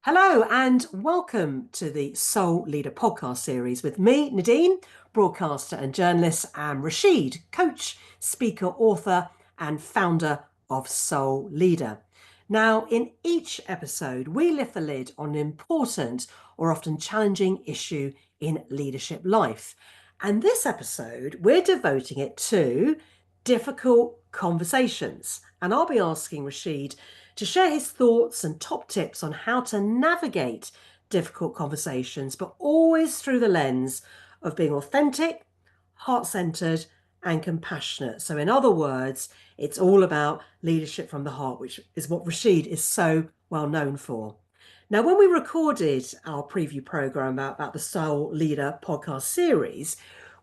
Hello and welcome to the Soul Leader podcast series with me, Nadine, broadcaster and journalist, and Rasheed, coach, speaker, author, and founder of Soul Leader. Now, in each episode, we lift the lid on an important or often challenging issue in leadership life. And this episode, we're devoting it to difficult conversations. And I'll be asking Rasheed to share his thoughts and top tips on how to navigate difficult conversations, but always through the lens of being authentic, heart-centered, and compassionate. So in other words, it's all about leadership from the heart, which is what Rasheed is so well known for. Now, when we recorded our preview program about the Soul Leader podcast series,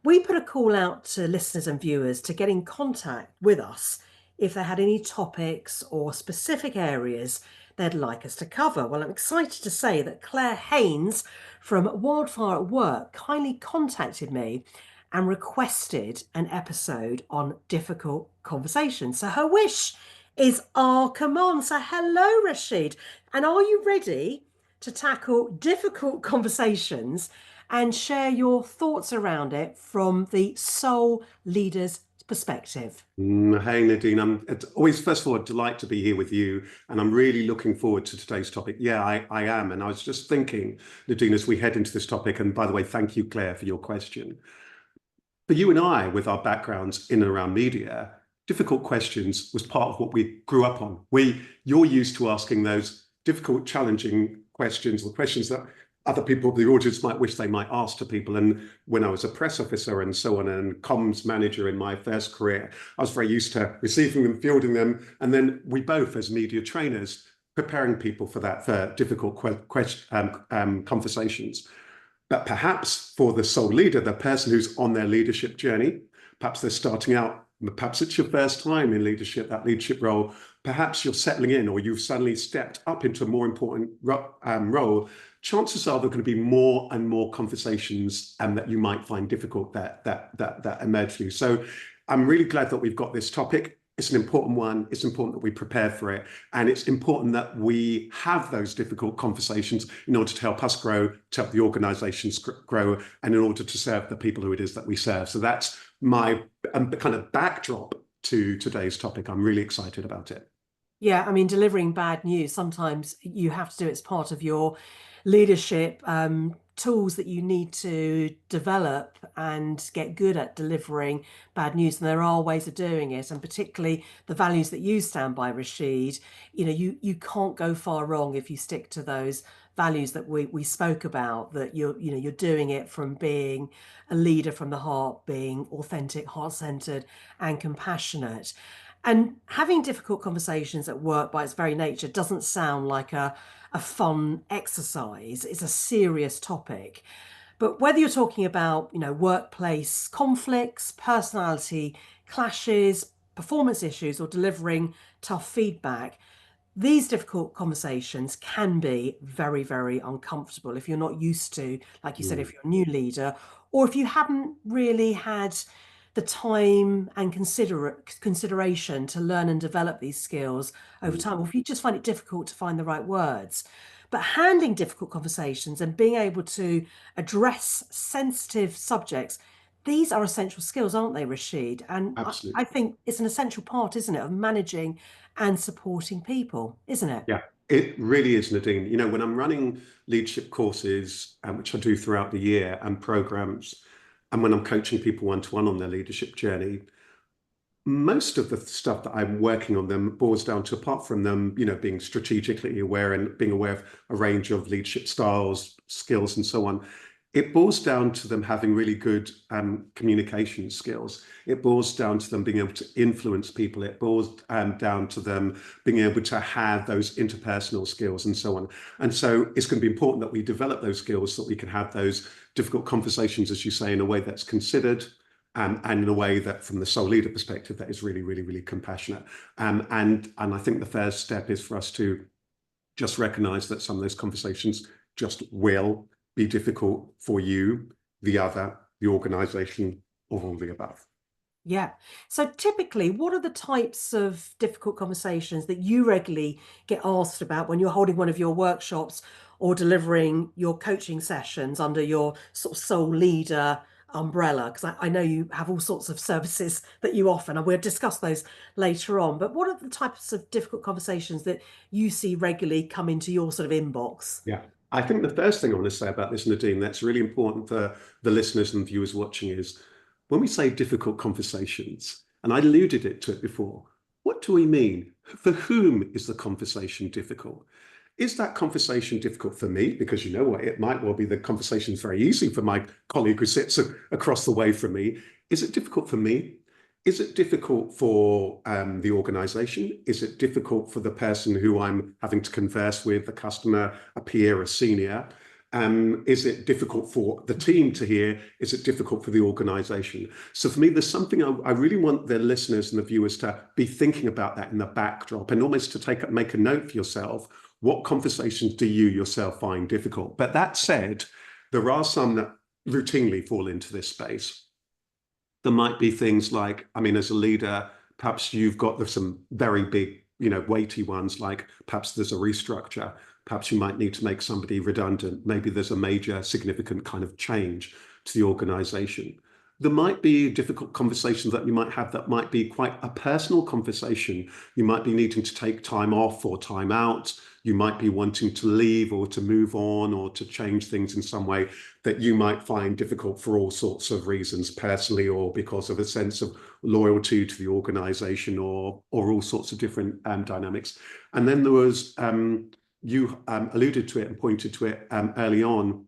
we put a call out to listeners and viewers to get in contact with us if they had any topics or specific areas they'd like us to cover. Well, I'm excited to say that Claire Haynes from Wildfire at Work kindly contacted me and requested an episode on difficult conversations. So her wish is our command. So hello, Rasheed. And are you ready to tackle difficult conversations and share your thoughts around it from the soul leader's perspective? Hey Nadine, it's always, first of all, a delight to be here with you, and I'm really looking forward to today's topic. Yeah, I am, and I was just thinking, Nadine, as we head into this topic, and by the way, thank you, Claire, for your question. For you and I, with our backgrounds in and around media, difficult questions was part of what we grew up on. You're used to asking those difficult, challenging questions, or questions that other people, the audience, might wish they might ask to people. And when I was a press officer and so on, and comms manager in my first career, I was very used to receiving them, fielding them, and then we both, as media trainers, preparing people for that, for difficult conversations. But perhaps for the soul leader, the person who's on their leadership journey, perhaps they're starting out, perhaps it's your first time in leadership, that leadership role, perhaps you're settling in, or you've suddenly stepped up into a more important role, chances are there are going to be more and more conversations that you might find difficult that emerge for you. So I'm really glad that we've got this topic. It's an important one. It's important that we prepare for it. And it's important that we have those difficult conversations in order to help us grow, to help the organizations grow, and in order to serve the people who it is that we serve. So that's my kind of backdrop to today's topic. I'm really excited about it. Yeah, I mean, delivering bad news, sometimes you have to do it as part of your leadership tools that you need to develop and get good at delivering bad news. And there are ways of doing it, and particularly the values that you stand by, Rasheed. You can't go far wrong if you stick to those values that we spoke about, that you're doing it from being a leader from the heart, being authentic, heart-centered, and compassionate. And having difficult conversations at work by its very nature doesn't sound like a fun exercise. It's a serious topic. But whether you're talking about, workplace conflicts, personality clashes, performance issues, or delivering tough feedback, these difficult conversations can be very, very uncomfortable if you're not used to, like you said, if you're a new leader, or if you haven't really had the time and consideration to learn and develop these skills over time, or if you just find it difficult to find the right words. But handling difficult conversations and being able to address sensitive subjects, these are essential skills, aren't they, Rasheed? And I Absolutely. think it's an essential part, isn't it, of managing and supporting people, isn't it? Yeah, it really is, Nadine. When I'm running leadership courses, which I do throughout the year, and programs, and when I'm coaching people one-to-one on their leadership journey, most of the stuff that I'm working on them boils down to, apart from them, being strategically aware and being aware of a range of leadership styles, skills, and so on. It boils down to them having really good communication skills. It boils down to them being able to influence people. It boils down to them being able to have those interpersonal skills and so on. And so it's going to be important that we develop those skills so that we can have those difficult conversations, as you say, in a way that's considered, and in a way that, from the soul leader perspective, that is really, really, really compassionate. And I think the first step is for us to just recognize that some of those conversations just will be difficult for you, the other, the organization, or all the above. Yeah. So typically, what are the types of difficult conversations that you regularly get asked about when you're holding one of your workshops or delivering your coaching sessions under your sort of sole leader umbrella? Because I know you have all sorts of services that you offer, and we'll discuss those later on. But what are the types of difficult conversations that you see regularly come into your sort of inbox? Yeah. I think the first thing I want to say about this, Nadine, that's really important for the listeners and viewers watching is when we say difficult conversations, and I alluded to it before, what do we mean? For whom is the conversation difficult? Is that conversation difficult for me? Because you know what, it might well be the conversation is very easy for my colleague who sits across the way from me. Is it difficult for me? Is it difficult for the organization? Is it difficult for the person who I'm having to converse with, a customer, a peer, a senior? Is it difficult for the team to hear? Is it difficult for the organization? So for me, there's something I really want the listeners and the viewers to be thinking about that in the backdrop and almost to make a note for yourself. What conversations do you yourself find difficult? But that said, there are some that routinely fall into this space. There might be things like, I mean, as a leader, perhaps you've got some very big, weighty ones, like perhaps there's a restructure. Perhaps you might need to make somebody redundant. Maybe there's a major significant kind of change to the organization. There might be difficult conversations that you might have that might be quite a personal conversation. You might be needing to take time off or time out. You might be wanting to leave or to move on or to change things in some way that you might find difficult for all sorts of reasons, personally or because of a sense of loyalty to the organization or all sorts of different dynamics. And then there was, you alluded to it and pointed to it early on,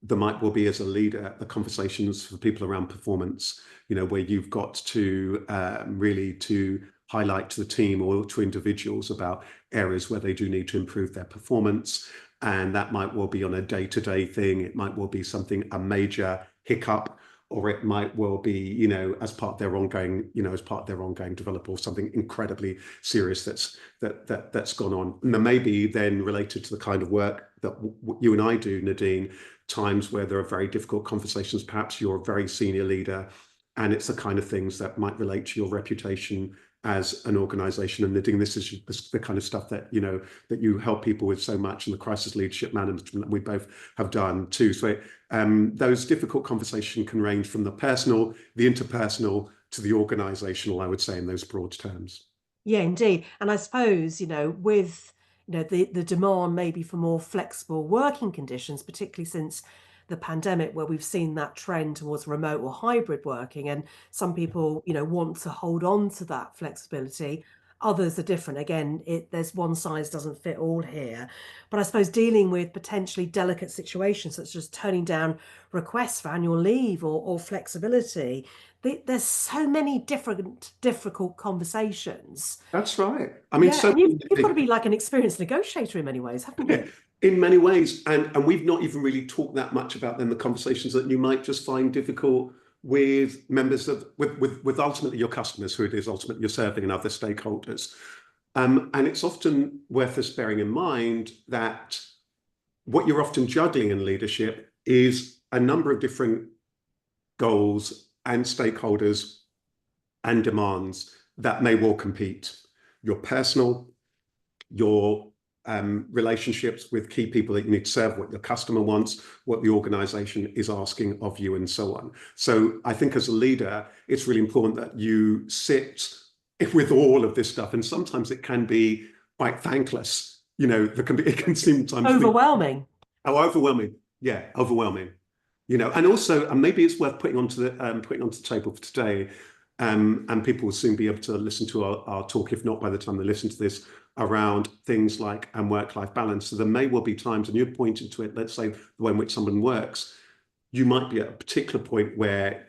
there might well be, as a leader, the conversations for people around performance, where you've got to really to highlight to the team or to individuals about areas where they do need to improve their performance. And that might well be on a day-to-day thing. It might well be a major hiccup, or it might well be, as part of their ongoing, development, or something incredibly serious that's gone on. And there may be then, related to the kind of work that you and I do, Nadine, times where there are very difficult conversations. Perhaps you're a very senior leader, and it's the kind of things that might relate to your reputation as an organization. And Nadine, this is the kind of stuff that that you help people with so much in the crisis leadership management that we both have done too. So those difficult conversations can range from the personal, the interpersonal, to the organizational, I would say, in those broad terms. Yeah, indeed. And I suppose, with the demand maybe for more flexible working conditions, particularly since the pandemic, where we've seen that trend towards remote or hybrid working, and some people, want to hold on to that flexibility. Others are different. Again, there's one size doesn't fit all here. But I suppose dealing with potentially delicate situations, such as turning down requests for annual leave or flexibility, there's so many different difficult conversations. That's right. I mean, Yeah, so and you've got to be like an experienced negotiator in many ways, haven't you? in many ways, and we've not even really talked that much about then the conversations that you might just find difficult with members of with ultimately your customers, who it is ultimately you're serving, and other stakeholders. And it's often worth us bearing in mind that what you're often juggling in leadership is a number of different goals and stakeholders and demands that may well compete. Your personal, your relationships with key people that you need to serve, what your customer wants, what the organization is asking of you, and so on. So I think as a leader, it's really important that you sit with all of this stuff. And sometimes it can be quite thankless. It can seem sometimes Overwhelming. oh, overwhelming. Yeah, overwhelming. And also, and maybe it's worth putting onto the table for today. And people will soon be able to listen to our talk, if not by the time they listen to this, around things like work-life balance. So there may well be times, and you're pointing to it, let's say the way in which someone works, you might be at a particular point where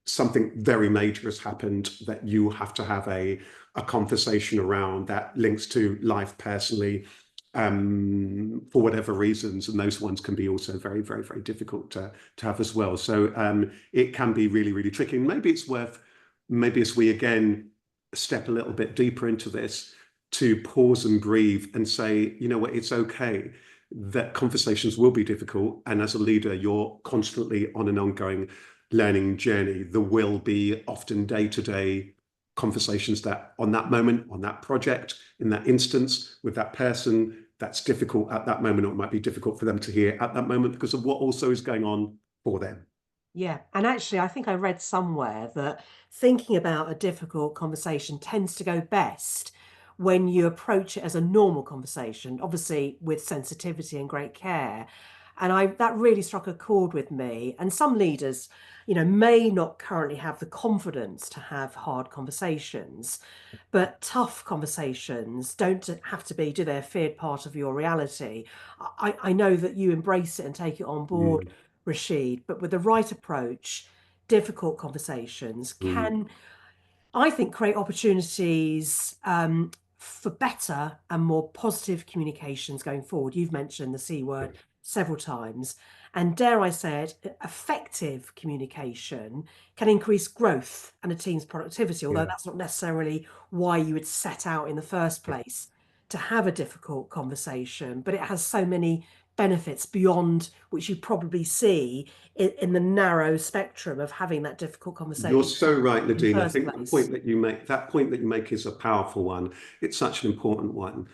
something very major has happened that you have to have a conversation around that links to life personally, for whatever reasons, and those ones can be also very, very, very difficult to have as well. So it can be really, really tricky. And maybe as we again step a little bit deeper into this, to pause and breathe and say, you know what, it's okay that conversations will be difficult. And as a leader, you're constantly on an ongoing learning journey. There will be often day-to-day conversations that on that moment, on that project, in that instance, with that person, that's difficult at that moment, or it might be difficult for them to hear at that moment because of what also is going on for them. Yeah. And actually, I think I read somewhere that thinking about a difficult conversation tends to go best when you approach it as a normal conversation, obviously with sensitivity and great care. And that really struck a chord with me. And some leaders, may not currently have the confidence to have hard conversations, but tough conversations don't have to be, do they, a feared part of your reality. I know that you embrace it and take it on board, Mm, Rasheed, but with the right approach, difficult conversations mm, can, I think, create opportunities for better and more positive communications going forward. You've mentioned the C yeah, word several times. And dare I say it, effective communication can increase growth and a team's productivity, although yeah. that's not necessarily why you would set out in the first place to have a difficult conversation. But it has so many benefits beyond which you probably see in the narrow spectrum of having that difficult You're conversation so right, in the Nadine. I first think the place. point that you make, that point that you make is a powerful one. It's such an important one.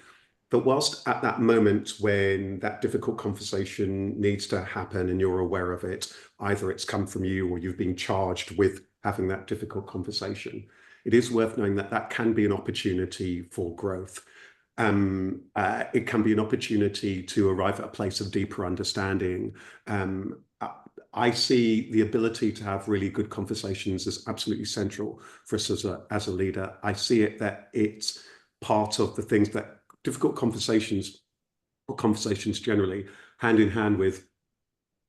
But whilst at that moment when that difficult conversation needs to happen and you're aware of it, either it's come from you or you've been charged with having that difficult conversation, it is worth knowing that that can be an opportunity for growth. It can be an opportunity to arrive at a place of deeper understanding. I see the ability to have really good conversations as absolutely central for us as a leader. I see it that it's part of the things that difficult conversations, or conversations generally, hand in hand with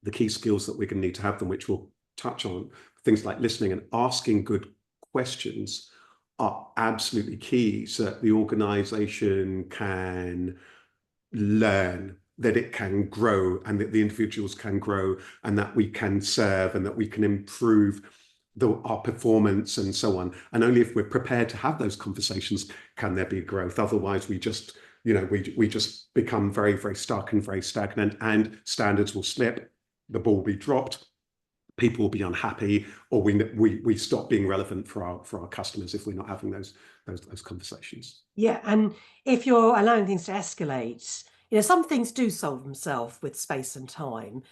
the key skills that we're going to need to have them, which we'll touch on. Things like listening and asking good questions are absolutely key so that the organization can learn, that it can grow, and that the individuals can grow, and that we can serve, and that we can improve our performance and so on. And only if we're prepared to have those conversations can there be growth. Otherwise, we just, we just become very, very stuck and very stagnant, and standards will slip, the ball will be dropped, people will be unhappy, or we stop being relevant for our customers if we're not having those conversations. Yeah, and if you're allowing things to escalate, some things do solve themselves with space and time,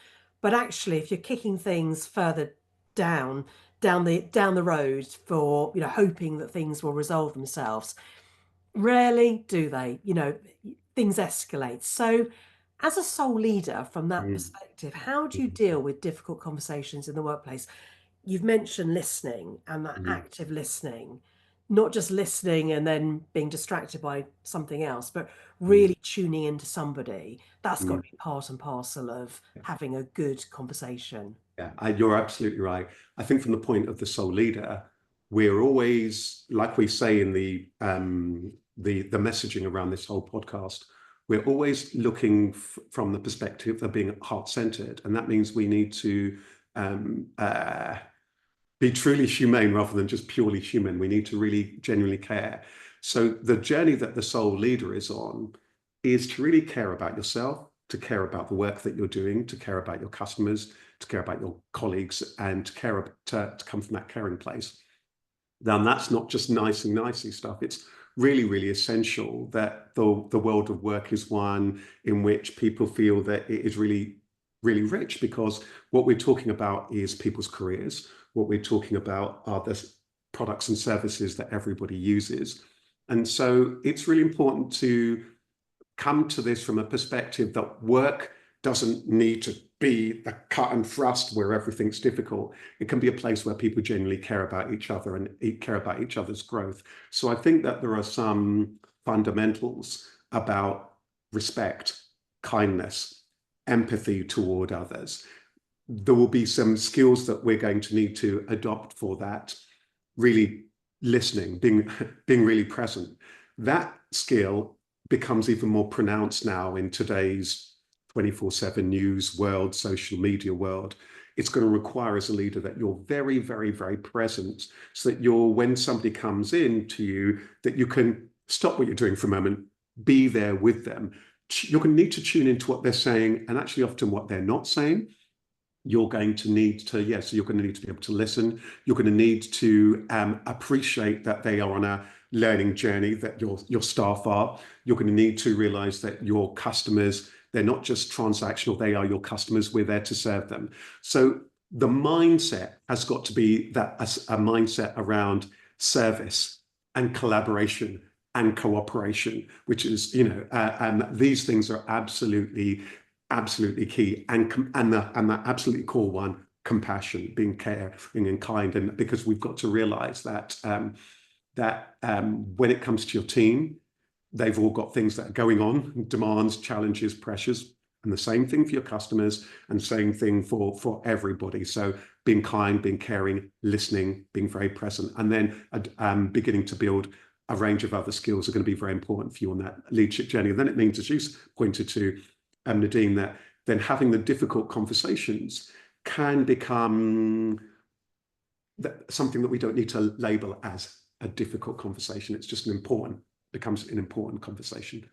but actually, if you're kicking things further down, down the road for, hoping that things will resolve themselves, rarely do they. Things escalate. So, as a sole leader from that Mm, perspective, how do you mm, deal with difficult conversations in the workplace? You've mentioned listening and that mm, active listening, not just listening and then being distracted by something else, but mm, really tuning into somebody. That's got mm. to be part and parcel of having a good conversation. Yeah, you're absolutely right. I think from the point of the sole leader, we're always, like we say in the messaging around this whole podcast, we're always looking from the perspective of being heart-centered, and that means we need to um, uh, be truly humane rather than just purely human. We need to really genuinely care. So the journey that the sole leader is on is to really care about yourself, to care about the work that you're doing, to care about your customers, to care about your colleagues, and to come from that caring place. Now, that's not just nicey stuff. It's really, really essential that the world of work is one in which people feel that it is really, really rich, because what we're talking about is people's careers. What we're talking about are the products and services that everybody uses. And so it's really important to come to this from a perspective that work doesn't need to be the cut and thrust where everything's difficult. It can be a place where people genuinely care about each other and care about each other's growth. So I think that there are some fundamentals about respect, kindness, empathy toward others. There will be some skills that we're going to need to adopt for that. Really listening, being really present. That skill becomes even more pronounced now in today's 24/7 news world, social media world. It's going to require as a leader that you're very, very, very present, so that when somebody comes in to you, that you can stop what you're doing for a moment, be there with them. You're going to need to tune into what they're saying, and actually often what they're not saying. You're going to need to, yes, you're going to need to be able to listen. You're going to need to appreciate that they are on learning journey that your staff are. You're going to need to realize that your customers, they're not just transactional, they are your customers. We're there to serve them. So the mindset has got to be that a mindset around service and collaboration and cooperation, which is, and these things are absolutely key. And the absolutely core one, compassion, being caring and kind. And because we've got to realize that when it comes to your team, they've all got things that are going on, demands, challenges, pressures, and the same thing for your customers, and same thing for everybody. So being kind, being caring, listening, being very present, and then beginning to build a range of other skills are going to be very important for you on that leadership journey. And then it means, as you pointed to, Nadine, that then having the difficult conversations can become something that we don't need to label as a difficult conversation. It's just becomes an important conversation.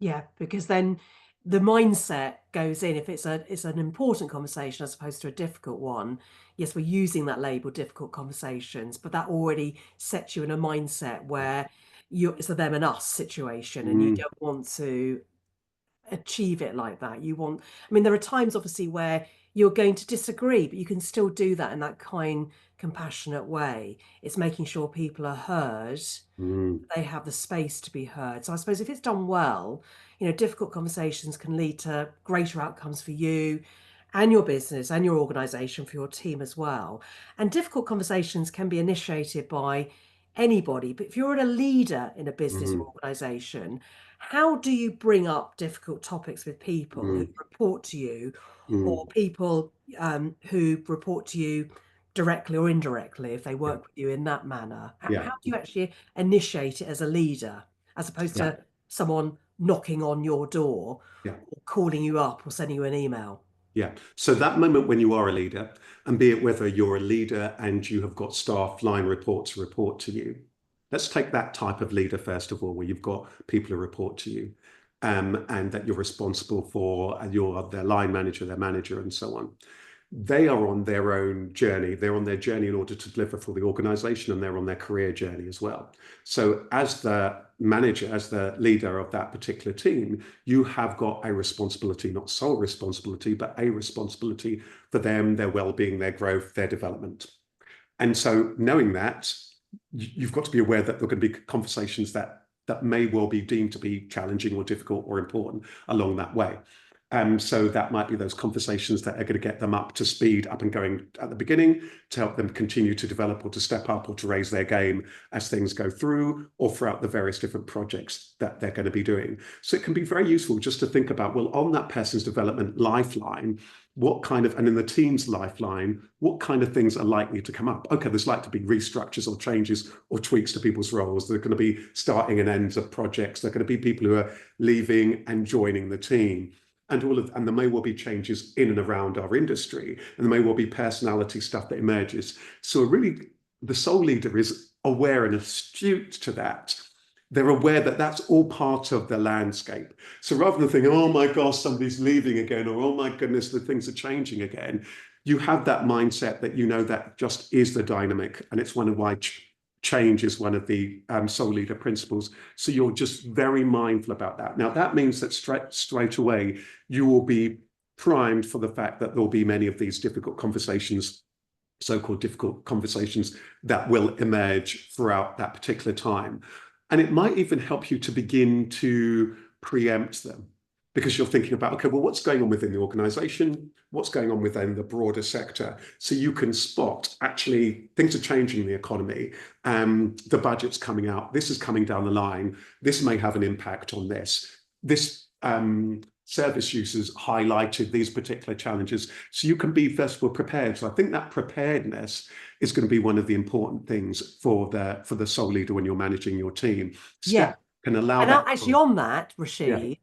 Yeah, because then the mindset goes in. If it's an important conversation as opposed to a difficult one, yes, we're using that label difficult conversations, but that already sets you in a mindset where it's a them and us situation, and you Mm, don't want to achieve it like that. I mean, there are times obviously where you're going to disagree, but you can still do that in that kind, compassionate way. It's making sure people are heard, mm, they have the space to be heard. So I suppose if it's done well, difficult conversations can lead to greater outcomes for you and your business and your organization, for your team as well. And difficult conversations can be initiated by anybody. But if you're a leader in a business or mm, organization, how do you bring up difficult topics with people who mm, report to you, or mm. people who report to you directly or indirectly if they Yeah, work with you in that manner? yeah, How do you actually initiate it as a leader, as opposed yeah, to someone knocking on your door yeah. or calling you up or sending you an email? Yeah. So that moment when you are a leader, and be it whether you're a leader and you have got staff line reports report to you. Let's take that type of leader first of all, where you've got people who report to you, and that you're responsible for, and you're their line manager, their manager, and so on. They are on their own journey. They're on their journey in order to deliver for the organization, and they're on their career journey as well. So, as the manager, as the leader of that particular team, you have got a responsibility, not sole responsibility, but a responsibility for them, their well-being, their growth, their development. And so, knowing that, you've got to be aware that there are going to be conversations that may well be deemed to be challenging or difficult or important along that way. So that might be those conversations that are going to get them up to speed, up and going at the beginning, to help them continue to develop or to step up or to raise their game as things go through, or throughout the various different projects that they're going to be doing. So it can be very useful just to think about, well, on that person's development lifeline, and in the team's lifeline, what kind of things are likely to come up? Okay, there's likely to be restructures or changes or tweaks to people's roles. There are going to be starting and ends of projects. There are going to be people who are leaving and joining the team. And there may well be changes in and around our industry, and there may well be personality stuff that emerges. So really, the soul leader is aware and astute to that. They're aware that that's all part of the landscape. So rather than thinking, oh my gosh, somebody's leaving again, or oh my goodness, the things are changing again, you have that mindset that that just is the dynamic, and it's one of why change is one of the soul leader principles. So you're just very mindful about that. Now, that means that straight away, you will be primed for the fact that there'll be many of these difficult conversations, so-called difficult conversations, that will emerge throughout that particular time. And it might even help you to begin to preempt them, because you're thinking about, okay, well, what's going on within the organization? What's going on within the broader sector? So you can spot, actually, things are changing in the economy. The budget's coming out. This is coming down the line. This may have an impact on this. This service users highlighted these particular challenges. So you can be, first of all, prepared. So I think that preparedness is going to be one of the important things for the soul leader when you're managing your team. Yeah. Step can allow And that. actually, on that, Yeah, Rasheed,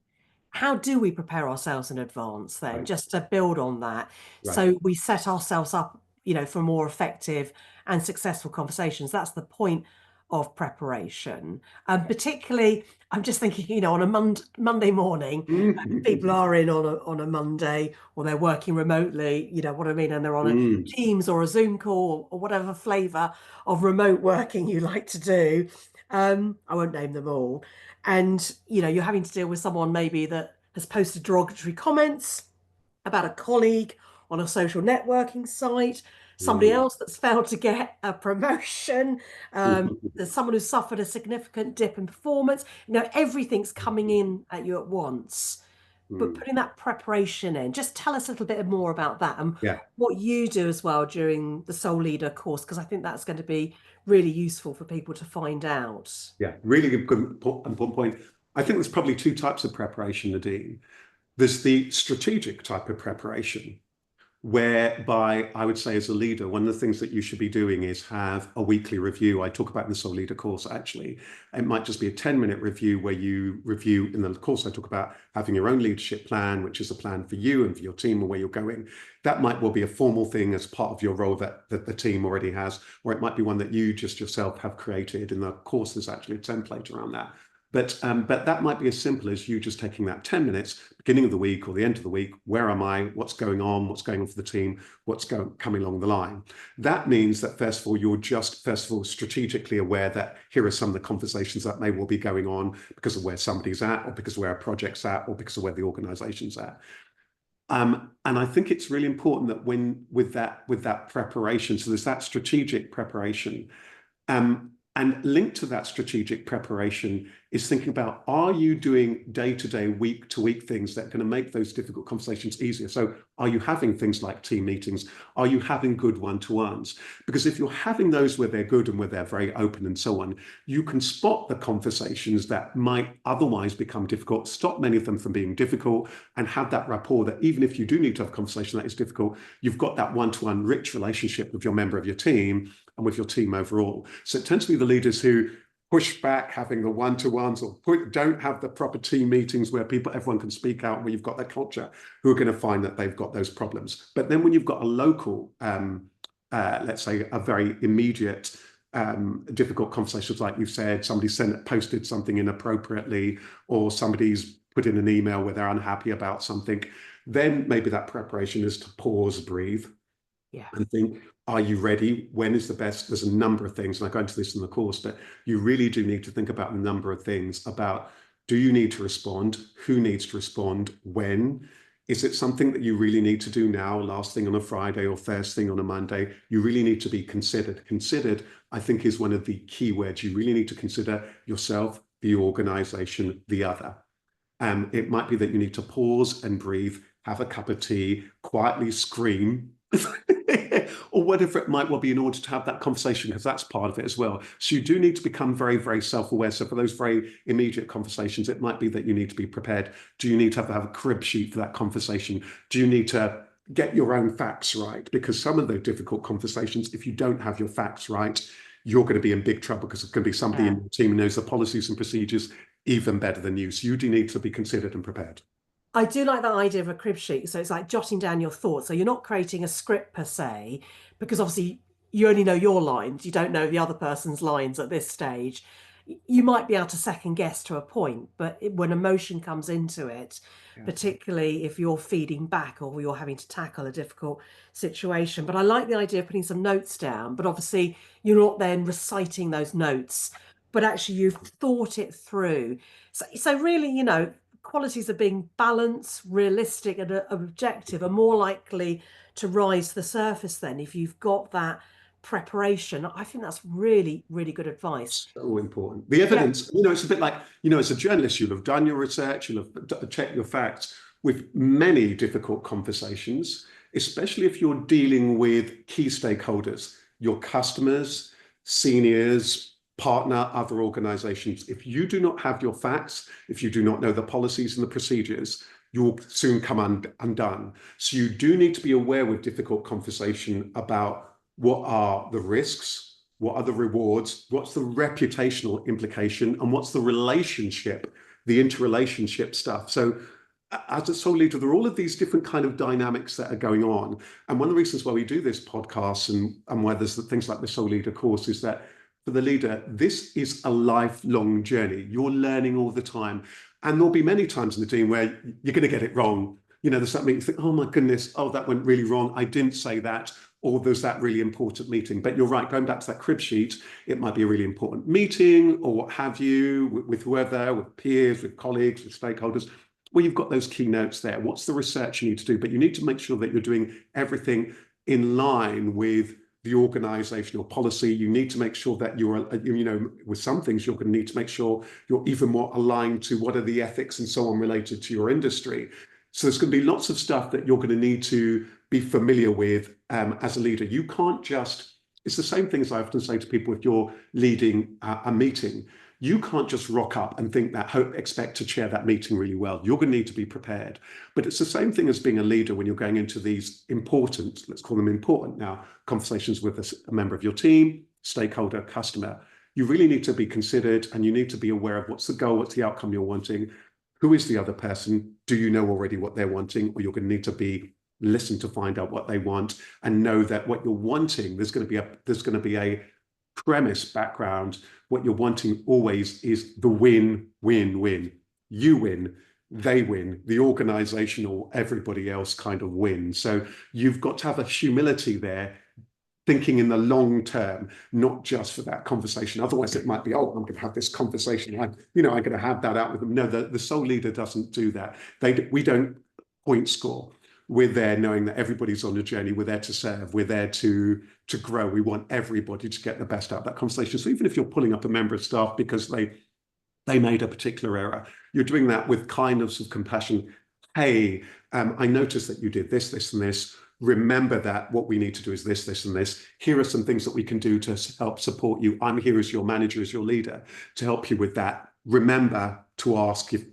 how do we prepare ourselves in advance then, right, just to build on that, right. so we set ourselves up, for more effective and successful conversations? That's the point of preparation. Particularly, I'm just thinking, on a Monday morning, people are in on a Monday, or they're working remotely, what I mean, and they're on a Teams or a Zoom call, or whatever flavor of remote working you like to do. I won't name them all. And, you're having to deal with someone maybe that has posted derogatory comments about a colleague on a social networking site, somebody Mm. else that's failed to get a promotion, there's someone who's suffered a significant dip in performance. Everything's coming in at you at once. But Mm. putting that preparation in, just tell us a little bit more about that and Yeah, what you do as well during the Soul Leader course, because I think that's going to be really useful for people to find out. yeah, really important point. I think there's probably two types of preparation, Nadine. There's the strategic type of preparation, whereby I would say as a leader, one of the things that you should be doing is have a weekly review. I talk about in the Soul Leader course, actually. It might just be a 10-minute review where you review, in the course I talk about having your own leadership plan, which is a plan for you and for your team and where you're going. That might well be a formal thing as part of your role that the team already has, or it might be one that you just yourself have created. In the course, there's actually a template around that. But that might be as simple as you just taking that 10 minutes, beginning of the week or the end of the week. Where am I? What's going on? What's going on for the team? Coming along the line? That means that first of all, you're just strategically aware that here are some of the conversations that may well be going on because of where somebody's at, or because of where a project's at, or because of where the organization's at. And I think it's really important that with that preparation, so there's that strategic preparation. And linked to that strategic preparation is thinking about, are you doing day-to-day, week-to-week things that are going to make those difficult conversations easier? So are you having things like team meetings? Are you having good one-to-ones? Because if you're having those where they're good and where they're very open and so on, you can spot the conversations that might otherwise become difficult, stop many of them from being difficult, and have that rapport that even if you do need to have a conversation that is difficult, you've got that one-to-one rich relationship with your member of your team and with your team overall. So it tends to be the leaders who push back having the one-to-ones, or don't have the proper team meetings where everyone can speak out, where you've got that culture, who are going to find that they've got those problems. But then when you've got a local, let's say a very immediate, difficult conversations, like you've said, somebody posted something inappropriately, or somebody's put in an email where they're unhappy about something, then maybe that preparation is to pause, breathe, Yeah. and think, are you ready? When is the best? There's a number of things, and I go into this in the course, but you really do need to think about a number of things about, do you need to respond? Who needs to respond? When? Is it something that you really need to do now, last thing on a Friday or first thing on a Monday? You really need to be considered. Considered, I think, is one of the key words. You really need to consider yourself, the organization, the other. It might be that you need to pause and breathe, have a cup of tea, quietly scream, or whatever it might well be, in order to have that conversation, because that's part of it as well. So you do need to become very, very self-aware. So for those very immediate conversations, it might be that you need to be prepared. Do you need to have a crib sheet for that conversation? Do you need to get your own facts right? Because some of those difficult conversations, if you don't have your facts right, you're going to be in big trouble, because it's going to be somebody in your team who knows the policies and procedures even better than you. So you do need to be considered and prepared. I do like that idea of a crib sheet. So it's like jotting down your thoughts. So you're not creating a script per se, because obviously you only know your lines. You don't know the other person's lines at this stage. You might be able to second guess to a point, but when emotion comes into it, Yeah. particularly if you're feeding back or you're having to tackle a difficult situation. But I like the idea of putting some notes down, but obviously you're not then reciting those notes, but actually you've thought it through. So really, qualities of being balanced, realistic, and objective are more likely to rise to the surface then if you've got that preparation. I think that's really, really good advice. So important. The Yeah. evidence, it's a bit like, as a journalist, you'll have done your research, you'll have checked your facts with many difficult conversations, especially if you're dealing with key stakeholders, your customers, seniors, partner, other organizations. If you do not have your facts, if you do not know the policies and the procedures, you'll soon come undone. So you do need to be aware with difficult conversation about what are the risks, what are the rewards, what's the reputational implication, and what's the relationship, the interrelationship stuff. So as a soul leader, there are all of these different kind of dynamics that are going on. And one of the reasons why we do this podcast, and why there's things like the Soul Leader course, is that for the leader, this is a lifelong journey. You're learning all the time. And there'll be many times in the team where you're going to get it wrong. there's something you think, oh my goodness, oh, that went really wrong. I didn't say that. Or there's that really important meeting. But you're right, going back to that crib sheet, it might be a really important meeting or what have you with whoever, with peers, with colleagues, with stakeholders. Well, you've got those key notes there. What's the research you need to do? But you need to make sure that you're doing everything in line with the organizational policy. You need to make sure that with some things, you're going to need to make sure you're even more aligned to what are the ethics and so on related to your industry. So there's going to be lots of stuff that you're going to need to be familiar with as a leader. You can't just, it's the same things I often say to people if you're leading a meeting. You can't just rock up and think that, expect to chair that meeting really well. You're going to need to be prepared. But it's the same thing as being a leader when you're going into these important, let's call them important now, conversations with a member of your team, stakeholder, customer. You really need to be considered and you need to be aware of what's the goal, what's the outcome you're wanting, who is the other person, do you know already what they're wanting, or you're going to need to listen to find out what they want and know that what you're wanting, there's going to be a premise background. What you're wanting always is the win, win, win. You win, they win, the organization or everybody else kind of win. So you've got to have a humility there, thinking in the long term, not just for that conversation. Otherwise, it might be, oh, I'm going to have this conversation. I'm going to have that out with them. No, the sole leader doesn't do that. We don't point score. We're there knowing that everybody's on a journey. We're there to serve. We're there to grow. We want everybody to get the best out of that conversation. So even if you're pulling up a member of staff because they made a particular error, you're doing that with kindness of compassion. Hey, I noticed that you did this, this, and this. Remember that what we need to do is this, this, and this. Here are some things that we can do to help support you. I'm here as your manager, as your leader, to help you with that. Remember to ask if,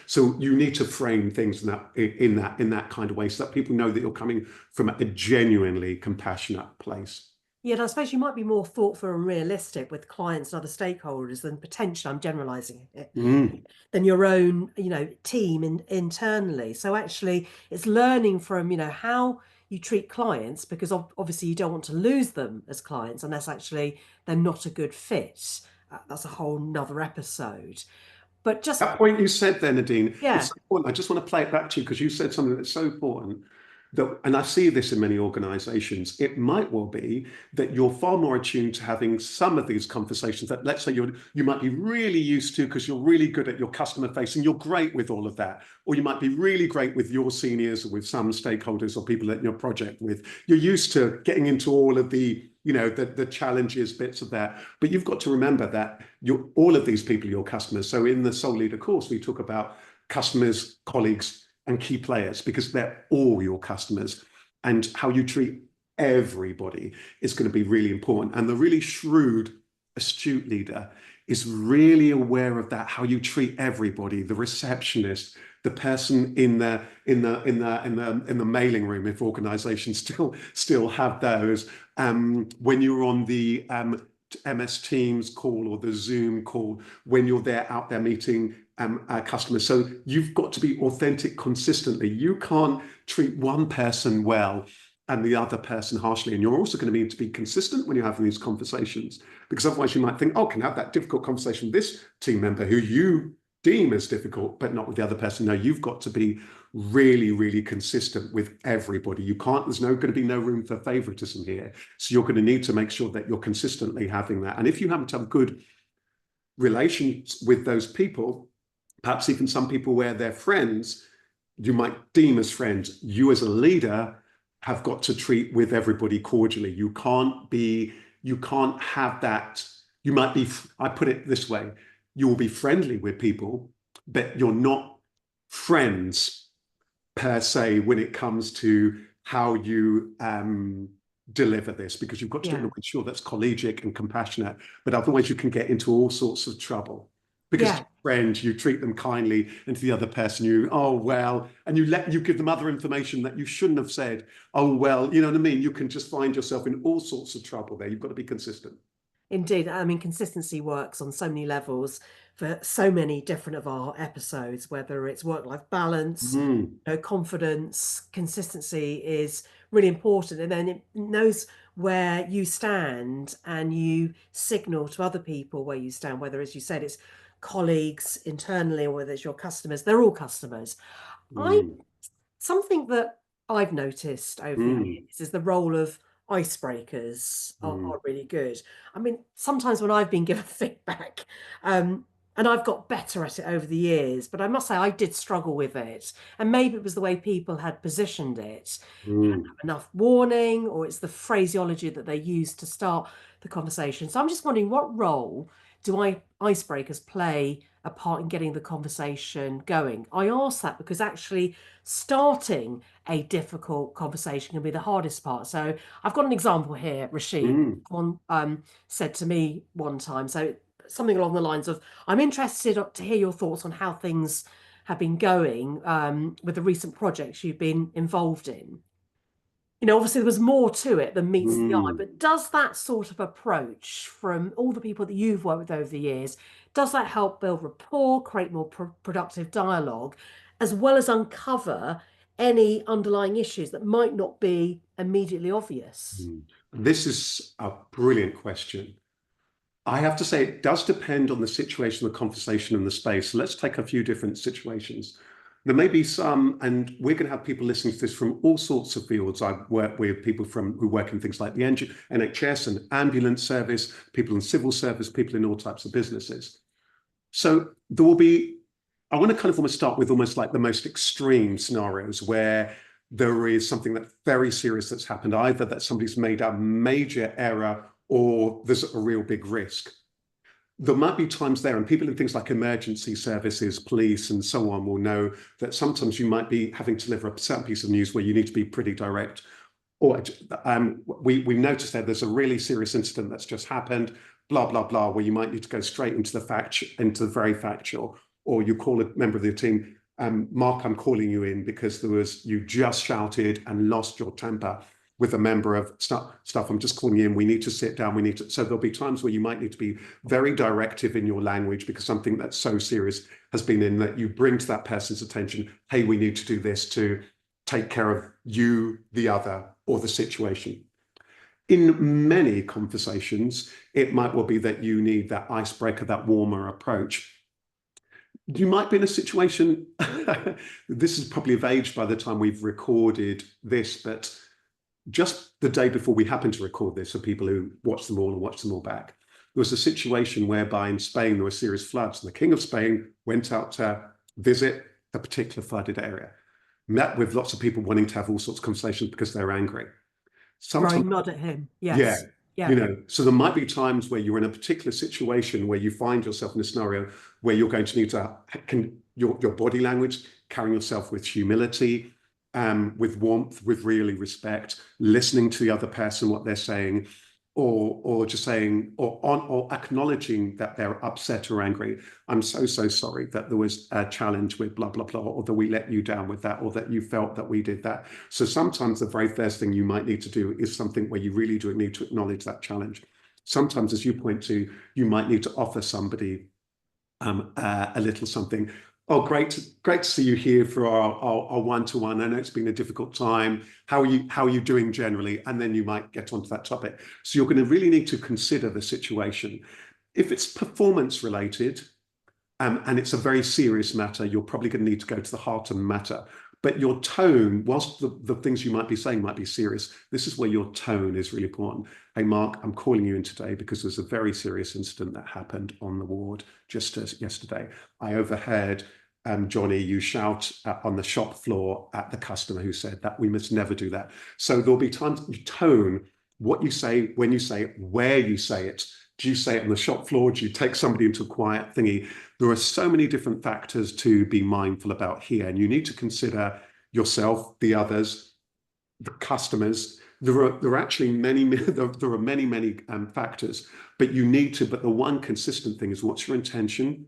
so you need to frame things in that kind of way so that people know that you're coming from a genuinely compassionate place. Yeah, and I suppose you might be more thoughtful and realistic with clients and other stakeholders than potentially, I'm generalizing it, than your own, team internally. So actually it's learning from, how you treat clients, because obviously you don't want to lose them as clients unless actually they're not a good fit. That's a whole nother episode. But just, That point you said there, Nadine, it's yeah, so important. I just want to play it back to you because you said something that's so important that, and I see this in many organizations, it might well be that you're far more attuned to having some of these conversations that, let's say, you might be really used to because you're really good at your customer facing, you're great with all of that. Or you might be really great with your seniors or with some stakeholders or people in your project with. You're used to getting into all of the the challenges, bits of that. But you've got to remember that all of these people are your customers. So in the Soul Leader course, we talk about customers, colleagues, and key players because they're all your customers. And how you treat everybody is going to be really important. And the really shrewd, astute leader is really aware of that, how you treat everybody, the receptionist, the person in the mailing room, if organizations still have those, when you're on the MS Teams call or the Zoom call, when you're out there meeting customers. So you've got to be authentic consistently. You can't treat one person well and the other person harshly. And you're also going to need to be consistent when you're having these conversations, because otherwise you might think, oh, can I have that difficult conversation with this team member who you deem as difficult, but not with the other person. No, you've got to be really, really consistent with everybody. There's going to be no room for favoritism here. So you're going to need to make sure that you're consistently having that. And if you happen to have good relations with those people, perhaps even some people where they're friends, you might deem as friends, you as a leader have got to treat with everybody cordially. You can't have that. You might be, I put it this way, you will be friendly with people, but you're not friends per se when it comes to how you deliver this, because you've got to do it in a way sure that's collegiate and compassionate, but otherwise you can get into all sorts of trouble. Because to friends, you treat them kindly, and to the other person, and you give them other information that you shouldn't have said. Oh, well, you know what I mean? You can just find yourself in all sorts of trouble there. You've got to be consistent. Indeed. I mean, consistency works on so many levels for so many different of our episodes, whether it's work-life balance, confidence. Consistency is really important. And then it knows where you stand and you signal to other people where you stand, whether, as you said, it's colleagues internally or whether it's your customers. They're all customers. I Mm. Something that I've noticed over the Mm, years is the role of icebreakers mm, are really good. I mean, sometimes when I've been given feedback, and I've got better at it over the years, but I must say I did struggle with it. And maybe it was the way people had positioned it. They hadn't mm, have enough warning, or it's the phraseology that they use to start the conversation. So I'm just wondering, what role do icebreakers play a part in getting the conversation going? I ask that because actually starting a difficult conversation can be the hardest part. So I've got an example here. Rasheed mm, one said to me one time, so something along the lines of, "I'm interested to hear your thoughts on how things have been going with the recent projects you've been involved in." Obviously there was more to it than meets the eye, mm. but does that sort of approach from all the people that you've worked with over the years, does that help build rapport, create more productive dialogue, as well as uncover any underlying issues that might not be immediately obvious? Mm. This is a brilliant question. I have to say, it does depend on the situation, the conversation, and the space. So let's take a few different situations. There may be some, and we're going to have people listening to this from all sorts of fields. I've worked with people who work in things like the NHS and ambulance service, people in civil service, people in all types of businesses. So there will be, I want to kind of almost start with almost like the most extreme scenarios where there is something that's very serious that's happened, either that somebody's made a major error or there's a real big risk. There might be times there, and people in things like emergency services, police, and so on will know that sometimes you might be having to deliver a certain piece of news where you need to be pretty direct. Or we noticed that there's a really serious incident that's just happened, blah blah blah, where you might need to go straight into the very factual, or you call a member of the team, Mark, I'm calling you in because you just shouted and lost your temper with a member of stuff. I'm just calling you in. We need to sit down. So there'll be times where you might need to be very directive in your language because something that's so serious has been in that you bring to that person's attention. Hey, we need to do this to take care of you, the other, or the situation. In many conversations, it might well be that you need that icebreaker, that warmer approach. You might be in a situation, this is probably of age by the time we've recorded this, but just the day before we happened to record this, for people who watch them all and watch them all back, there was a situation whereby in Spain there were serious floods, and the King of Spain went out to visit a particular flooded area, met with lots of people wanting to have all sorts of conversations because they're angry. Sometimes, Throwing mud at him. yeah, Yes. Yeah. so there might be times where you're in a particular situation where you find yourself in a scenario where you're going to need to, your body language, carrying yourself with humility, with warmth, with really respect, listening to the other person, what they're saying, or just saying, or acknowledging that they're upset or angry. I'm so sorry that there was a challenge with blah blah blah, or that we let you down with that, or that you felt that we did that. So sometimes the very first thing you might need to do is something where you really do need to acknowledge that challenge. Sometimes, as you point to, you might need to offer somebody a little something. Oh, great to see you here for our one-to-one. I know it's been a difficult time. How are you doing generally? And then you might get onto that topic. So you're going to really need to consider the situation. If it's performance related, and it's a very serious matter, you're probably going to need to go to the heart of the matter. But your tone, whilst the things you might be saying might be serious, this is where your tone is really important. Hey, Mark, I'm calling you in today because there's a very serious incident that happened on the ward just yesterday. I overheard Johnny, you shout on the shop floor at the customer who said that we must never do that. So there'll be times you tone what you say, when you say it, where you say it. Do you say it on the shop floor? Do you take somebody into a quiet thingy? There are so many different factors to be mindful about here, and you need to consider yourself, the others, the customers. There are actually many there are many factors, but the one consistent thing is, what's your intention?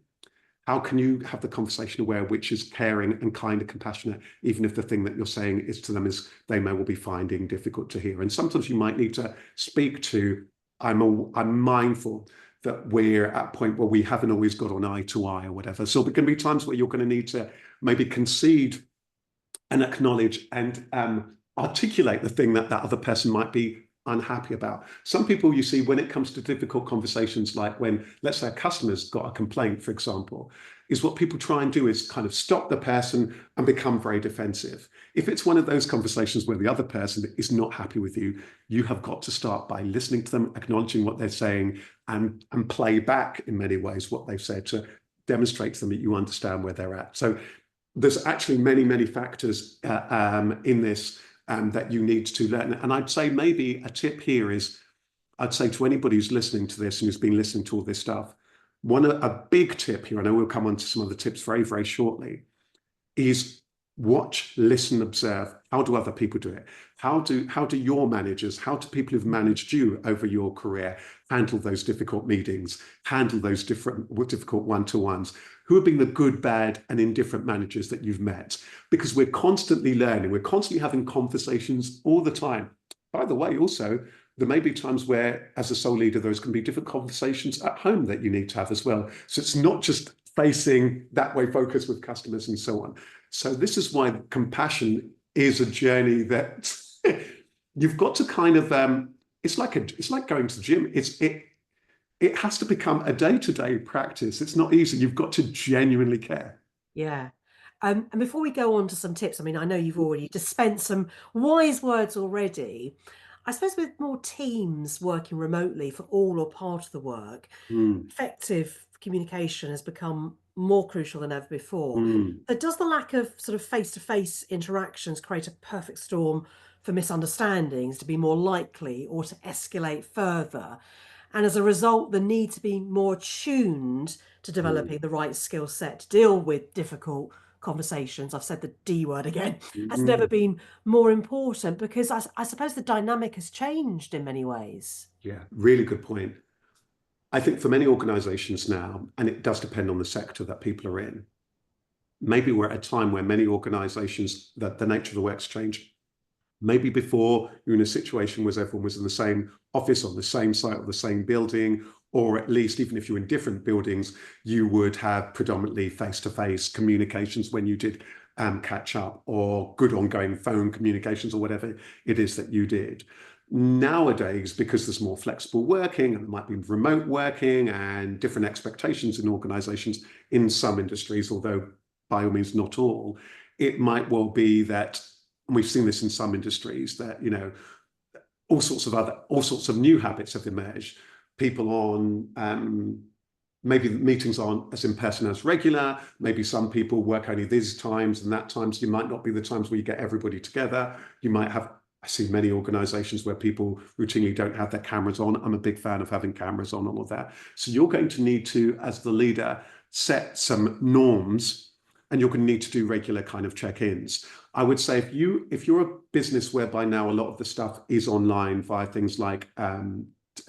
How can you have the conversation aware which is caring and kind and compassionate, even if the thing that you're saying is to them is they may well be finding difficult to hear. And sometimes you might need to speak to, I'm mindful that we're at a point where we haven't always got on eye to eye or whatever. So there can be times where you're going to need to maybe concede and acknowledge and articulate the thing that other person might be unhappy about. Some people, when it comes to difficult conversations, like when, let's say, a customer's got a complaint, for example, is what people try and do is kind of stop the person and become very defensive. If it's one of those conversations where the other person is not happy with you, you have got to start by listening to them, acknowledging what they're saying, and play back in many ways what they've said to demonstrate to them that you understand where they're at. So there's actually many, many factors in this that you need to learn. And I'd say maybe a tip here is, I'd say to anybody who's listening to this and who's been listening to all this stuff, a big tip here, and I will come on to some of the tips very, very shortly, is watch, listen, observe. How do other people do it? How do your managers, how do people who've managed you over your career handle those difficult meetings, handle those difficult one-to-ones? Who have been the good, bad, and indifferent managers that you've met? Because we're constantly learning, we're constantly having conversations all the time. By the way, also, there may be times where, as a sole leader, there's going to be different conversations at home that you need to have as well. So it's not just facing that way focus with customers and so on. So this is why compassion is a journey that you've got to kind of, it's like going to the gym. It has to become a day-to-day practice. It's not easy. You've got to genuinely care. Yeah. And before we go on to some tips, I mean, I know you've already dispensed some wise words already. I suppose with more teams working remotely for all or part of the work, effective communication has become more crucial than ever before. But does the lack of sort of face-to-face interactions create a perfect storm for misunderstandings to be more likely or to escalate further? And as a result, the need to be more attuned to developing the right skill set to deal with difficult conversations, I've said the D word again, has never been more important, because I suppose the dynamic has changed in many ways. Yeah, really good point. I think for many organizations now, and it does depend on the sector that people are in, maybe we're at a time where many organizations, that the nature of the work's changed. Maybe before you're in a situation where everyone was in the same office, on the same site, or the same building, or at least even if you're in different buildings, you would have predominantly face-to-face communications when you did catch up, or good ongoing phone communications, or whatever it is that you did. Nowadays, because there's more flexible working, and there might be remote working and different expectations in organizations in some industries, although by all means not all, it might well be that, and we've seen this in some industries, that, you know, all sorts of new habits have emerged. People on maybe meetings aren't as in person as regular. Maybe some people work only these times and that times. You might not be the times where you get everybody together. You might have, I see many organizations where people routinely don't have their cameras on. I'm a big fan of having cameras on, all of that. So you're going to need to, as the leader, set some norms, and you're going to need to do regular kind of check-ins. I would say if you're a business whereby now a lot of the stuff is online via things like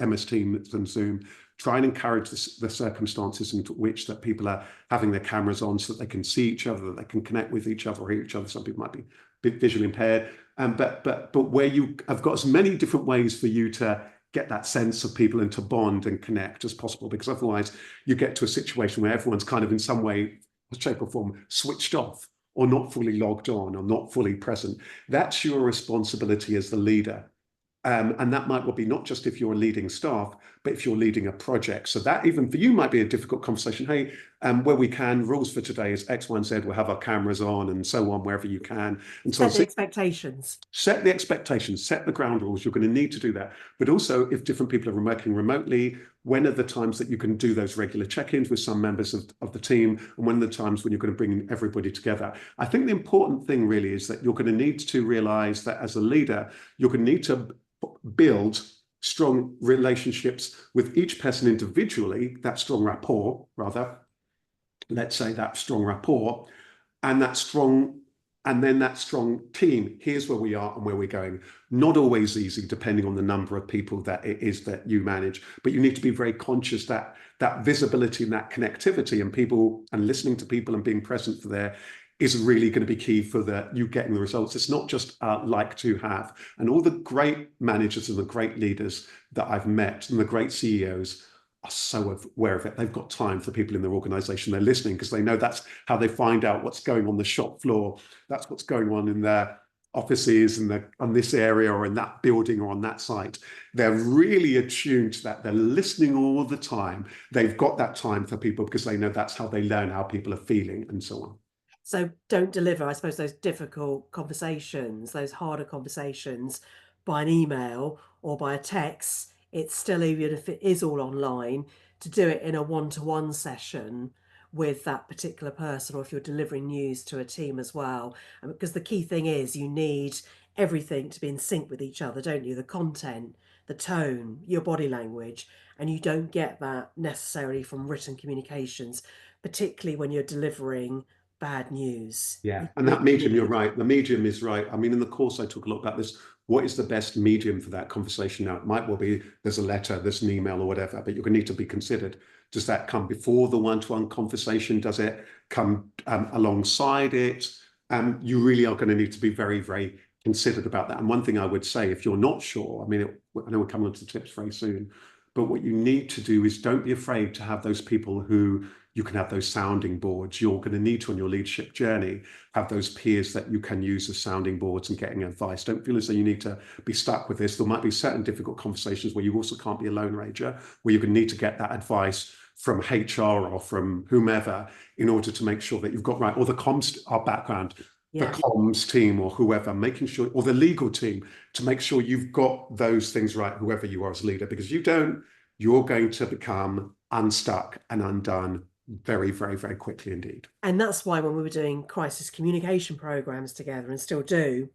MS Teams and Zoom, try and encourage the circumstances in which that people are having their cameras on so that they can see each other, that they can connect with each other, hear each other. Some people might be a bit visually impaired, but where you have got as many different ways for you to get that sense of people and to bond and connect as possible, because otherwise you get to a situation where everyone's kind of in some way, shape or form, switched off, or not fully logged on, or not fully present. That's your responsibility as the leader. And that might well be not just if you're leading staff, but if you're leading a project. So that even for you might be a difficult conversation. Hey, where we can, rules for today is X, Y, and Z. We'll have our cameras on and so on wherever you can. And so Set the expectations. Set the expectations, set the ground rules. You're going to need to do that. But also, if different people are working remotely, when are the times that you can do those regular check-ins with some members of the team? And when are the times when you're going to bring everybody together? I think the important thing really is that you're going to need to realize that as a leader, you're going to need to build strong relationships with each person individually, that strong rapport, rather, let's say that strong rapport, and that strong team. Here's where we are and where we're going. Not always easy, depending on the number of people that it is that you manage, but you need to be very conscious that that visibility and that connectivity and people and listening to people and being present for there is really going to be key for you getting the results. It's not just like to have. And all the great managers and the great leaders that I've met and the great CEOs are so aware of it. They've got time for people in their organization. They're listening because they know that's how they find out what's going on the shop floor. That's what's going on in their offices and on this area or in that building or on that site. They're really attuned to that. They're listening all the time. They've got that time for people because they know that's how they learn how people are feeling and so on. So don't deliver, I suppose, those difficult conversations, those harder conversations by an email or by a text. It's still, even if it is all online, to do it in a one-to-one session with that particular person, or if you're delivering news to a team as well. Because the key thing is you need everything to be in sync with each other, don't you? The content, the tone, your body language, and you don't get that necessarily from written communications, particularly when you're delivering bad news. Yeah, You and really that medium, you're need. right. The medium is right. I mean, in the course, I talk a lot about this. What is the best medium for that conversation? Now, it might well be there's a letter, there's an email or whatever, but you're going to need to be considered. Does that come before the one-to-one conversation? Does it come alongside it? You really are going to need to be very, very considered about that. And one thing I would say, if you're not sure, I mean, I know we're coming on to tips very soon, but what you need to do is don't be afraid to have those people who you can have those sounding boards. You're going to need to, on your leadership journey, have those peers that you can use as sounding boards and getting advice. Don't feel as though you need to be stuck with this. There might be certain difficult conversations where you also can't be a lone ranger, where you're going to need to get that advice from HR or from whomever in order to make sure that you've got right, or the comms, our background, the Yeah. comms team or whoever, making sure, or the legal team, to make sure you've got those things right, whoever you are as a leader, because you don't, you're going to become unstuck and undone very, very, very quickly indeed. And that's why when we were doing crisis communication programs together, and still do,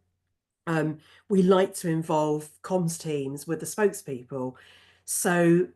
we like to involve comms teams with the spokespeople. So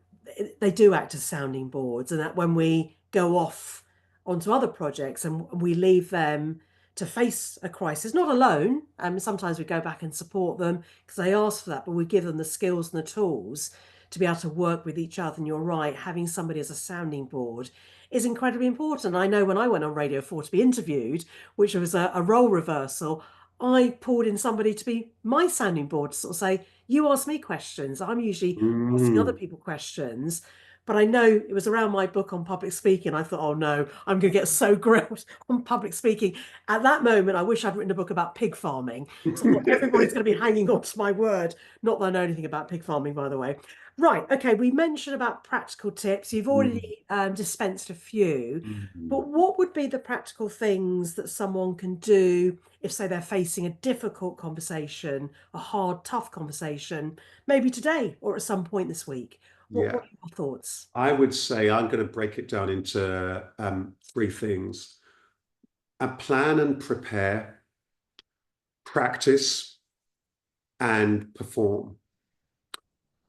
they do act as sounding boards, and that when we go off onto other projects and we leave them to face a crisis, not alone. Sometimes we go back and support them because they ask for that, but we give them the skills and the tools to be able to work with each other. And you're right, having somebody as a sounding board is incredibly important. I know when I went on Radio 4 to be interviewed, which was a role reversal, I pulled in somebody to be my sounding board to sort of say, you ask me questions. I'm usually asking other Mm. people questions. But I know it was around my book on public speaking. I thought, oh no, I'm going to get so grilled on public speaking. At that moment, I wish I'd written a book about pig farming. So I thought everybody's going to be hanging on to my word. Not that I know anything about pig farming, by the way. Right. Okay. We mentioned about practical tips. You've already dispensed a few. Mm. But what would be the practical things that someone can do if, say, they're facing a difficult conversation, a hard, tough conversation, maybe today or at some point this week? What Yeah, are your thoughts? I would say I'm going to break it down into three things: a plan and prepare, practice, and perform.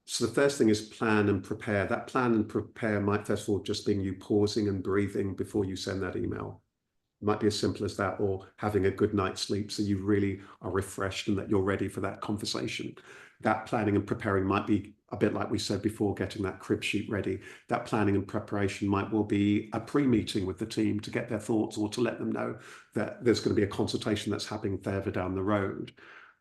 So the first thing is plan and prepare. That plan and prepare might first of all just being you pausing and breathing before you send that email. It might be as simple as that, or having a good night's sleep so you really are refreshed and that you're ready for that conversation. That planning and preparing might be a bit like we said before, getting that crib sheet ready. That planning and preparation might well be a pre-meeting with the team to get their thoughts or to let them know that there's going to be a consultation that's happening further down the road.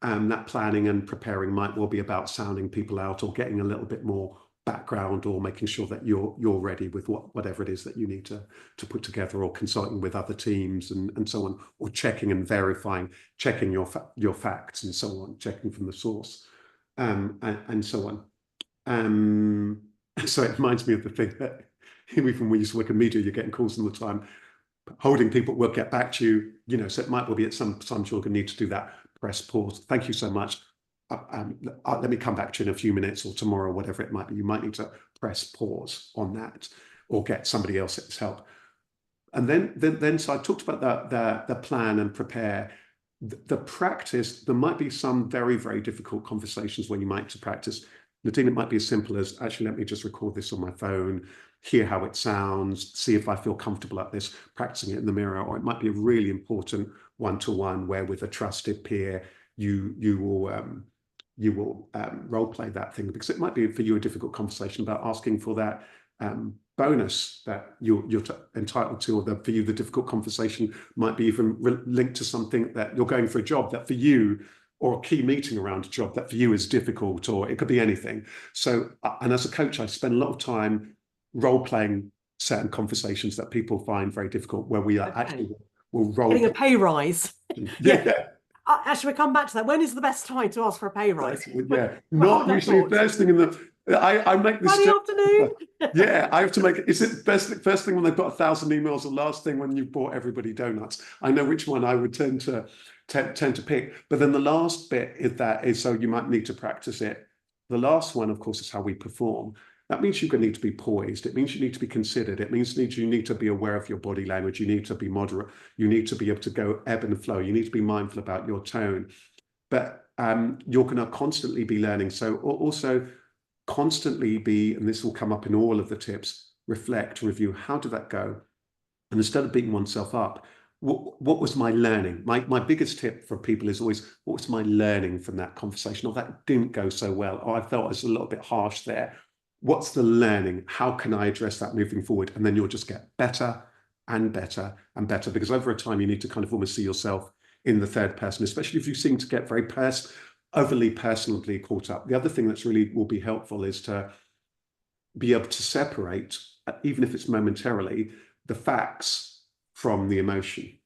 That planning and preparing might well be about sounding people out or getting a little bit more background or making sure that you're ready with whatever it is that you need to put together, or consulting with other teams and so on, or checking and verifying, checking your facts and so on, checking from the source, and so on. So it reminds me of the thing that even when we used to work in media, you're getting calls all the time, holding people will get back to you, so it might well be at some times you're going to need to do that, press pause, thank you so much, let me come back to you in a few minutes or tomorrow, whatever it might be. You might need to press pause on that or get somebody else's help. And then so I talked about the plan and prepare. The practice, there might be some very, very difficult conversations when you might to practice. Nadine, it might be as simple as, actually, let me just record this on my phone, hear how it sounds, see if I feel comfortable at this, practicing it in the mirror. Or it might be a really important one-to-one where with a trusted peer, you will role play that thing, because it might be for you a difficult conversation about asking for that bonus that you're entitled to, or for you the difficult conversation might be even linked to something that you're going for a job that for you, or a key meeting around a job that for you is difficult, or it could be anything. So, and as a coach, I spend a lot of time role playing certain conversations that people find very difficult, where we are Okay. actually will role Getting a play. pay rise. Yeah. Yeah. Actually, we come back to that. When is the best time to ask for a pay rise? Yeah, But hold not that usually thought. first thing in the. I make this Friday joke. afternoon? Yeah, I have to make. Is it first thing when they've got 1,000 emails, or last thing when you've bought everybody donuts? I know which one I would tend to pick. But then the last bit is so you might need to practice it. The last one, of course, is how we perform. That means you're going to need to be poised. It means you need to be considered. It means you need to be aware of your body language. You need to be moderate. You need to be able to go ebb and flow. You need to be mindful about your tone. But you're going to constantly be learning. So also constantly be, and this will come up in all of the tips, reflect, review, how did that go? And instead of beating oneself up, what was my learning? My biggest tip for people is always, what was my learning from that conversation? Or that didn't go so well. Or I felt I was a little bit harsh there. What's the learning? How can I address that moving forward? And then you'll just get better and better and better, because over a time you need to kind of almost see yourself in the third person, especially if you seem to get very overly personally caught up. The other thing that's really will be helpful is to be able to separate, even if it's momentarily, the facts from the emotion,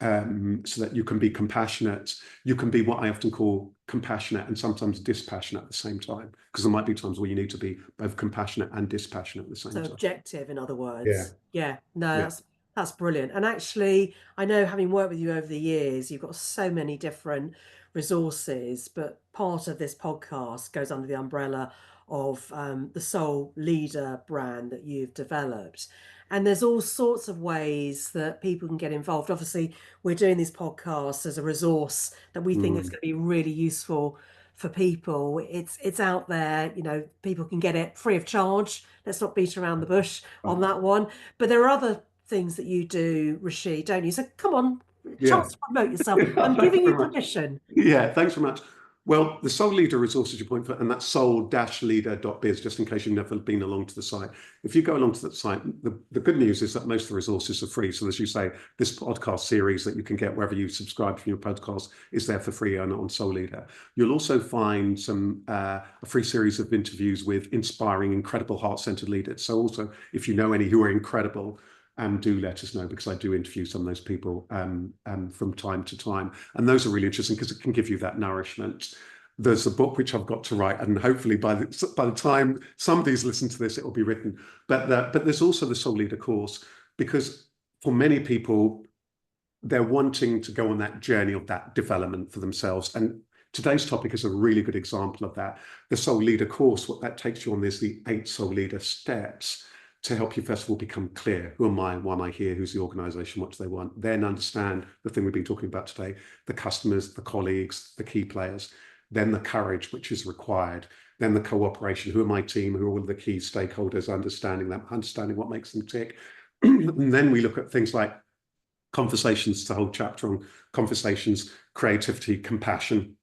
so that you can be compassionate. You can be what I often call compassionate and sometimes dispassionate at the same time, because there might be times where you need to be both compassionate and dispassionate at the same So time. objective, in other Yeah, words. Yeah, no, yeah. that's brilliant. And actually, I know having worked with you over the years, you've got so many different resources, but part of this podcast goes under the umbrella of the Soul Leader brand that you've developed. And there's all sorts of ways that people can get involved. Obviously, we're doing these podcasts as a resource that we think is Mm, going to be really useful for people. It's out there, people can get it free of charge. Let's not beat around the bush on right. that one. But there are other things that you do, Rasheed, don't you? So come on, Yeah. chance to promote yourself. I'm Thanks giving you very much. permission. Yeah, thanks very much. Well, the Soul Leader resources you point for, and that's soul-leader.biz, just in case you've never been along to the site. If you go along to that site, the good news is that most of the resources are free. So as you say, this podcast series that you can get wherever you subscribe from your podcast is there for free on Soul Leader. You'll also find a free series of interviews with inspiring, incredible, heart-centered leaders. So also, if you know any who are incredible, do let us know, because I do interview some of those people from time to time. And those are really interesting because it can give you that nourishment. There's a book which I've got to write, and hopefully by the time somebody's listened to this, it will be written. But there's also the Soul Leader course, because for many people, they're wanting to go on that journey of that development for themselves. And today's topic is a really good example of that. The Soul Leader course, what that takes you on is the 8 Soul Leader steps to help you, first of all, become clear. Who am I? Why am I here? Who's the organization? What do they want? Then understand the thing we've been talking about today, the customers, the colleagues, the key players. Then the courage, which is required. Then the cooperation. Who are my team? Who are all the key stakeholders? Understanding them, understanding what makes them tick. And then we look at things like conversations, the whole chapter on conversations, creativity, compassion,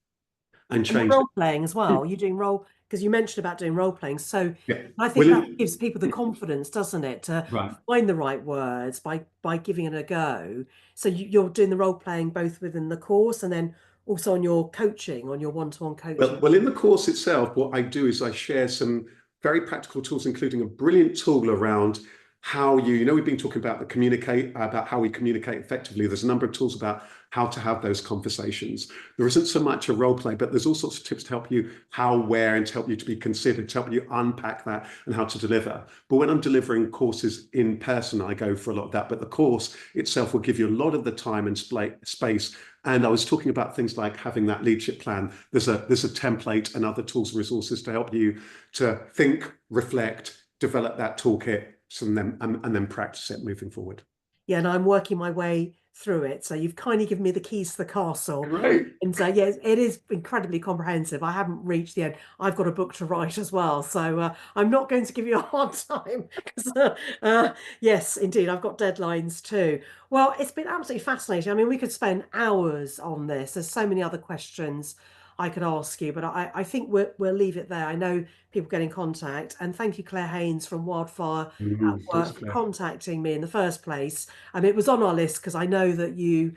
and And change. role playing as well. You're doing role, because you mentioned about doing role playing. So Yeah. I think Well, that gives people the confidence, doesn't it, to right. find the right words by giving it a go. So you're doing the role playing both within the course and then also on your coaching, on your one-to-one coaching. Well, in the course itself, what I do is I share some very practical tools, including a brilliant tool around how we've been talking about about how we communicate effectively. There's a number of tools about how to have those conversations. There isn't so much a role play, but there's all sorts of tips to help you how, where, and to help you to be considered, to help you unpack that and how to deliver. But when I'm delivering courses in person, I go for a lot of that. But the course itself will give you a lot of the time and space. And I was talking about things like having that leadership plan. There's a template and other tools and resources to help you to think, reflect, develop that toolkit, and then practice it moving forward. Yeah, and I'm working my way through it. So you've kindly given me the keys to the castle. Great. And so, yes, it is incredibly comprehensive. I haven't reached the end. I've got a book to write as well. So I'm not going to give you a hard time. 'Cause, yes, indeed, I've got deadlines too. Well, it's been absolutely fascinating. I mean, we could spend hours on this. There's so many other questions I could ask you, but I think we'll leave it there. I know people get in contact. And thank you, Claire Haynes from Wildfire at Thanks, Work, for Claire. contacting me in the first place. It was on our list because I know that you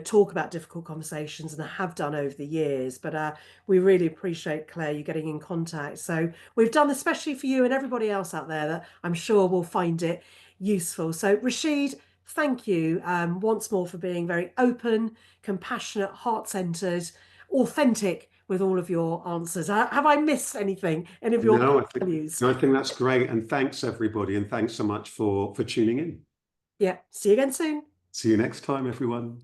talk about difficult conversations and have done over the years. But we really appreciate, Claire, you getting in contact. So we've done especially for you and everybody else out there that I'm sure will find it useful. So Rasheed, thank you once more for being very open, compassionate, heart-centered, authentic with all of your answers. Have I missed anything? Any of your No, values? I think that's great. And thanks everybody. And thanks so much for tuning in. Yeah. See you again soon. See you next time, everyone.